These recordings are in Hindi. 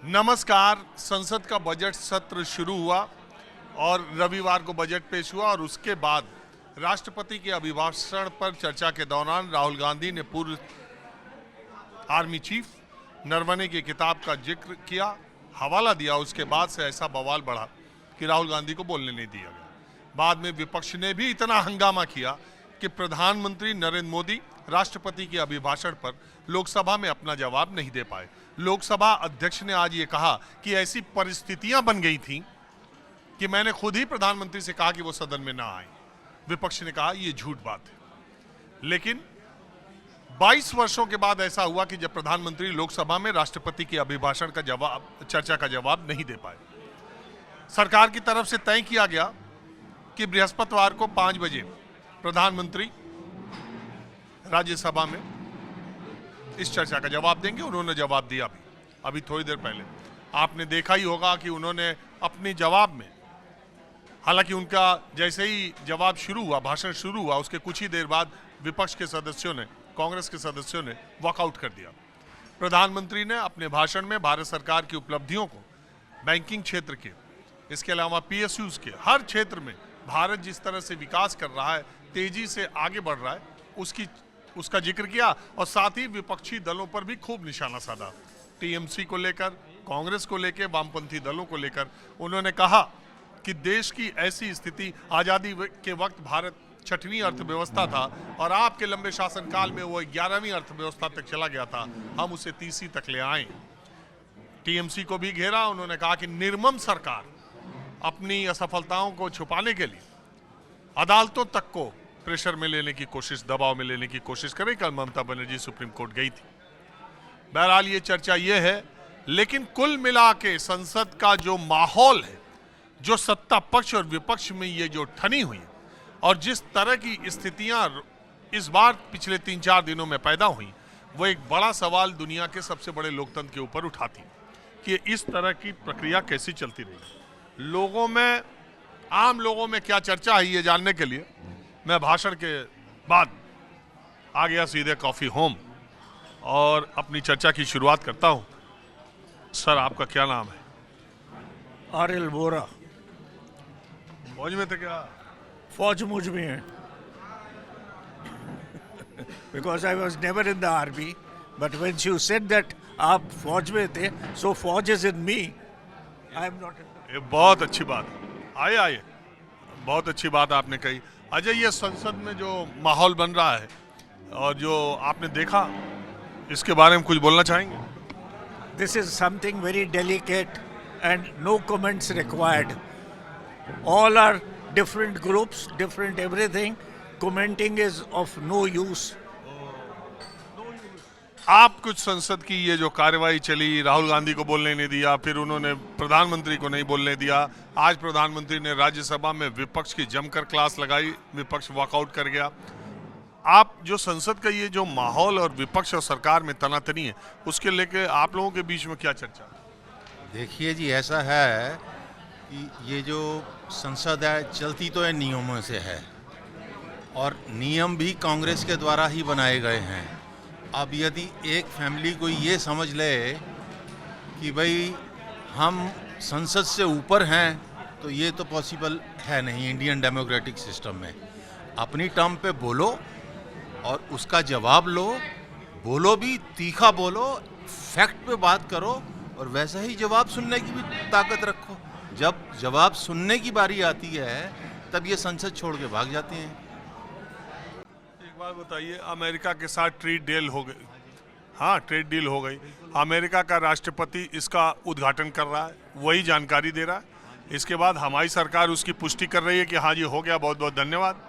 नमस्कार। संसद का बजट सत्र शुरू हुआ और रविवार को बजट पेश हुआ और उसके बाद राष्ट्रपति के अभिभाषण पर चर्चा के दौरान राहुल गांधी ने पूर्व आर्मी चीफ नरवणे की किताब का जिक्र किया, हवाला दिया। उसके बाद से ऐसा बवाल बढ़ा कि राहुल गांधी को बोलने नहीं दिया गया। बाद में विपक्ष ने भी इतना हंगामा किया कि प्रधानमंत्री नरेंद्र मोदी राष्ट्रपति के अभिभाषण पर लोकसभा में अपना जवाब नहीं दे पाए। लोकसभा अध्यक्ष ने आज ये कहा कि ऐसी परिस्थितियां बन गई थीं कि मैंने खुद ही प्रधानमंत्री से कहा कि वो सदन में ना आए। विपक्ष ने कहा ये झूठ बात है, लेकिन 22 वर्षों के बाद ऐसा हुआ कि जब प्रधानमंत्री लोकसभा में राष्ट्रपति के अभिभाषण का चर्चा का जवाब नहीं दे पाए। सरकार की तरफ से तय किया गया कि बृहस्पतिवार को 5 बजे प्रधानमंत्री राज्यसभा में इस चर्चा का जवाब देंगे। उन्होंने जवाब दिया भी अभी थोड़ी देर पहले। आपने देखा ही होगा कि उन्होंने अपने जवाब में, हालांकि उनका जैसे ही जवाब शुरू हुआ, भाषण शुरू हुआ, उसके कुछ ही देर बाद विपक्ष के सदस्यों ने, कांग्रेस के सदस्यों ने वॉकआउट कर दिया। प्रधानमंत्री ने अपने भाषण में भारत सरकार की उपलब्धियों को, बैंकिंग क्षेत्र के, इसके अलावा PSUs के, हर क्षेत्र में भारत जिस तरह से विकास कर रहा है, तेजी से आगे बढ़ रहा है, उसका जिक्र किया और साथ ही विपक्षी दलों पर भी खूब निशाना साधा। TMC को लेकर, कांग्रेस को लेकर, वामपंथी दलों को लेकर उन्होंने कहा कि देश की ऐसी स्थिति, आज़ादी के वक्त भारत 6वीं अर्थव्यवस्था था और आपके लंबे शासनकाल में वो 11वीं अर्थव्यवस्था तक चला गया था, हम उसे 30वीं तक ले आए। TMC को भी घेरा। उन्होंने कहा कि निर्मम सरकार अपनी असफलताओं को छुपाने के लिए अदालतों तक को प्रेशर में लेने की कोशिश, दबाव में लेने की कोशिश करें। कल ममता बनर्जी सुप्रीम कोर्ट गई थी। बहरहाल ये चर्चा ये है, लेकिन कुल मिला के संसद का जो माहौल है, जो सत्ता पक्ष और विपक्ष में ये जो ठनी हुई है और जिस तरह की स्थितियां इस बार पिछले 3-4 दिनों में पैदा हुई, वो एक बड़ा सवाल दुनिया के सबसे बड़े लोकतंत्र के ऊपर उठाती कि इस तरह की प्रक्रिया कैसी चलती रही। लोगों में, आम लोगों में क्या चर्चा है, ये जानने के लिए मैं भाषण के बाद आ गया सीधे कॉफी होम और अपनी चर्चा की शुरुआत करता हूं। सर, आपका क्या नाम है? RL बोरा। फौज में थे क्या? फौज मुझ में है। Because I was never in the army, but when you said that आप फौज में थे, so फौज is in me. I am not in the... ये बहुत अच्छी बात है। आइए, बहुत अच्छी बात आपने कही। अजय, ये संसद में जो माहौल बन रहा है और जो आपने देखा, इसके बारे में कुछ बोलना चाहेंगे? This is something very delicate and no comments required. All are different groups, different everything. Commenting is of no use. आप कुछ संसद की ये जो कार्यवाही चली, राहुल गांधी को बोलने नहीं दिया, फिर उन्होंने प्रधानमंत्री को नहीं बोलने दिया, आज प्रधानमंत्री ने राज्यसभा में विपक्ष की जमकर क्लास लगाई, विपक्ष वॉकआउट कर गया। आप जो संसद का ये जो माहौल और विपक्ष और सरकार में तनातनी है, उसके लेके आप लोगों के बीच में क्या चर्चा? देखिए जी, ऐसा है कि ये जो संसद है चलती तो इन नियमों से है और नियम भी कांग्रेस के द्वारा ही बनाए गए हैं। अब यदि एक फैमिली को ये समझ ले कि भाई हम संसद से ऊपर हैं, तो ये तो पॉसिबल है नहीं इंडियन डेमोक्रेटिक सिस्टम में। अपनी टर्म पे बोलो और उसका जवाब लो, बोलो भी तीखा बोलो, फैक्ट पे बात करो और वैसा ही जवाब सुनने की भी ताकत रखो। जब जवाब सुनने की बारी आती है तब ये संसद छोड़ के भाग जाते हैं। एक बात बताइए, अमेरिका के साथ ट्रेड डील हो गई। हाँ, ट्रेड डील हो गई। अमेरिका का राष्ट्रपति इसका उद्घाटन कर रहा है, वही जानकारी दे रहा है। इसके बाद हमारी सरकार उसकी पुष्टि कर रही है कि हाँ जी हो गया, बहुत बहुत धन्यवाद।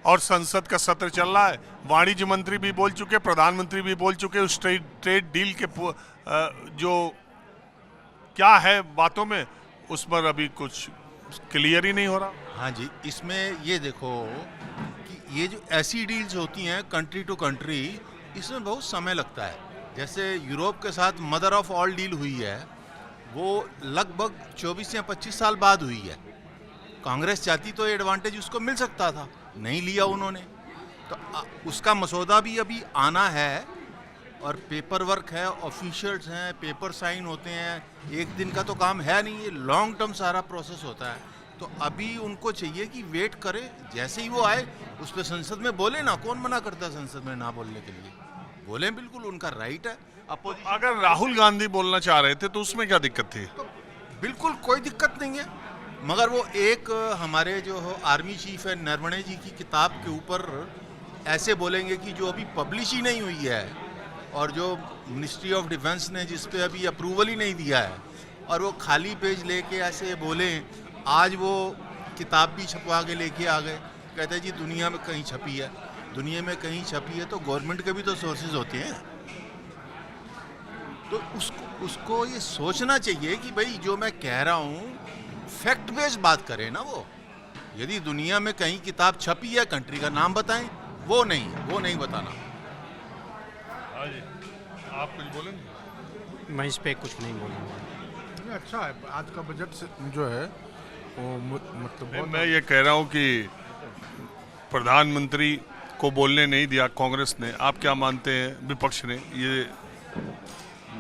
और संसद का सत्र चल रहा है। वाणिज्य मंत्री भी बोल चुके, प्रधानमंत्री भी बोल चुके। उस ट्रेड डील के जो क्या है बातों में, उस पर अभी कुछ क्लियर ही नहीं हो रहा। हाँ जी, इसमें ये देखो कि ये जो ऐसी डील्स होती हैं कंट्री टू कंट्री, इसमें बहुत समय लगता है। जैसे यूरोप के साथ मदर ऑफ ऑल डील हुई है, वो लगभग 24 या 25 साल बाद हुई है। कांग्रेस चाहती तो एडवांटेज उसको मिल सकता था, नहीं लिया उन्होंने। तो उसका मसौदा भी अभी आना है और पेपर वर्क है, ऑफिशियल्स हैं, पेपर साइन होते हैं, एक दिन का तो काम है नहीं, ये लॉन्ग टर्म सारा प्रोसेस होता है। तो अभी उनको चाहिए कि वेट करे, जैसे ही वो आए उस पर संसद में बोले ना, कौन मना करता है संसद में ना बोलने के लिए, बोले, बिल्कुल उनका राइट है। अपोजिशन अगर राहुल गांधी बोलना चाह रहे थे तो उसमें क्या दिक्कत थी? तो बिल्कुल कोई दिक्कत नहीं है, मगर वो एक हमारे जो आर्मी चीफ है नरवणे जी की किताब के ऊपर ऐसे बोलेंगे कि जो अभी पब्लिश ही नहीं हुई है और जो मिनिस्ट्री ऑफ डिफेंस ने जिस पे अभी अप्रूवल ही नहीं दिया है, और वो खाली पेज लेके ऐसे बोले। आज वो किताब भी छपवा के लेके आ गए, कहते हैं जी दुनिया में कहीं छपी है, दुनिया में कहीं छपी है तो गवर्नमेंट के भी तो सोर्सेज होते हैं। तो उसको ये सोचना चाहिए कि भाई जो मैं कह रहा हूँ फैक्ट बेस्ड बात करें ना वो। यदि दुनिया में कहीं किताब छपी है, कंट्री का नाम बताएं, वो नहीं बताना। हाँ जी, आप कुछ बोलेंगे? मैं इस पे कुछ नहीं बोलूँगा। ये अच्छा है, आज का बजट जो है वो मतलब बहुत मैं ये कह रहा हूँ कि प्रधानमंत्री को बोलने नहीं दिया कांग्रेस ने, आप क्या मानते हैं विपक्ष ने? ये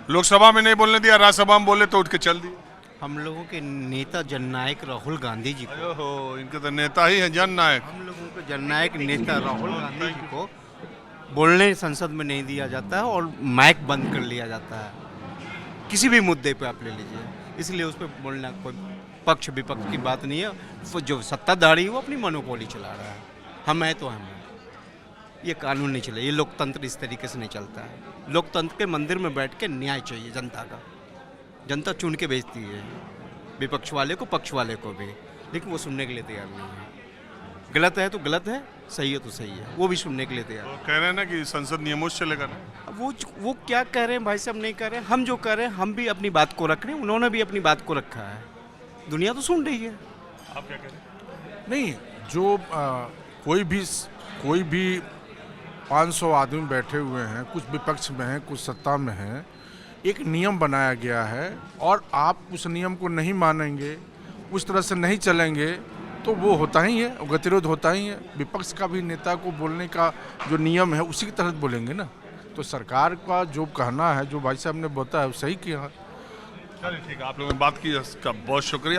लोकसभा में नहीं बोलने दिया, राज्यसभा में बोले तो उठ के चल दिए। हम लोगों के नेता जननायक राहुल गांधी जी को, ओहो, इनके तो नेता ही हैं जननायक। हम लोगों के जननायक नेता राहुल गांधी जी को बोलने संसद में नहीं दिया जाता है और माइक बंद कर लिया जाता है, किसी भी मुद्दे पे आप ले लीजिए। इसलिए उस पर बोलना कोई पक्ष विपक्ष की बात नहीं है। वो जो सत्ताधारी है वो अपनी मोनोपोली चला रहा है, हम हैं तो हम हैं। ये कानून नहीं चले, ये लोकतंत्र इस तरीके से नहीं चलता है। लोकतंत्र के मंदिर में बैठ के न्याय चाहिए जनता का। जनता चुन के भेजती है विपक्ष वाले को, पक्ष वाले को भी, लेकिन वो सुनने के लिए तैयार नहीं है। गलत है तो गलत है, सही है तो सही है, वो भी सुनने के लिए तैयार है। तो कह रहे हैं ना कि संसद नियमों से चलेगा ना। अब वो क्या कह रहे हैं भाई साहब, नहीं कह रहे हैं। हम जो कह रहे हैं, हम भी अपनी बात को रख रहे हैं, उन्होंने भी अपनी बात को रखा है, दुनिया तो सुन रही है। आप क्या कह रहे हैं? नहीं। जो कोई भी 500 आदमी बैठे हुए हैं, कुछ विपक्ष में हैं, कुछ सत्ता में हैं, एक नियम बनाया गया है और आप उस नियम को नहीं मानेंगे, उस तरह से नहीं चलेंगे तो वो होता ही है, गतिरोध होता ही है। विपक्ष का भी नेता को बोलने का जो नियम है उसी के तहत बोलेंगे ना। तो सरकार का जो कहना है, जो भाई साहब ने बताया, वो सही किया। चलिए ठीक है, आप लोगों ने बात की, इसका बहुत शुक्रिया।